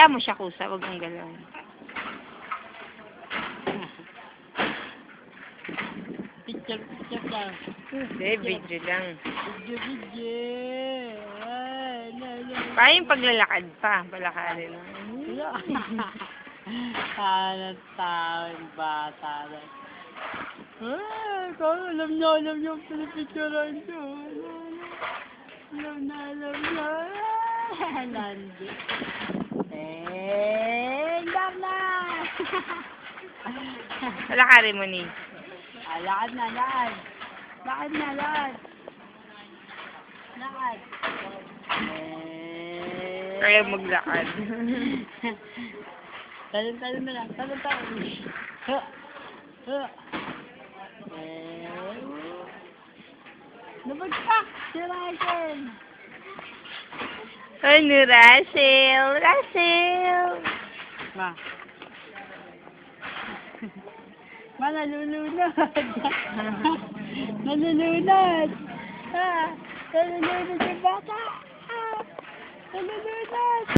Hayaan mo siya, kusa. Huwag mong galawin. Picture lang. Hindi, video lang. Video. Kaya yung paglalakad pa. Palakarin mo. Ano tao yung bata na. Alam niyo, pinipicturean ko. Alam niyo. Nandi. Darla! Palakarin mo ni. Lakad na, lakad. Lakad na, lakad. Lakad. Kaya maglakad. Talon na lang. Talon. Nabagsak! Si Russell! Ano, Russell? Russell! Ma. Ma, nalulunod! Nalulunod! Nalulunod yung bata! Nalulunod!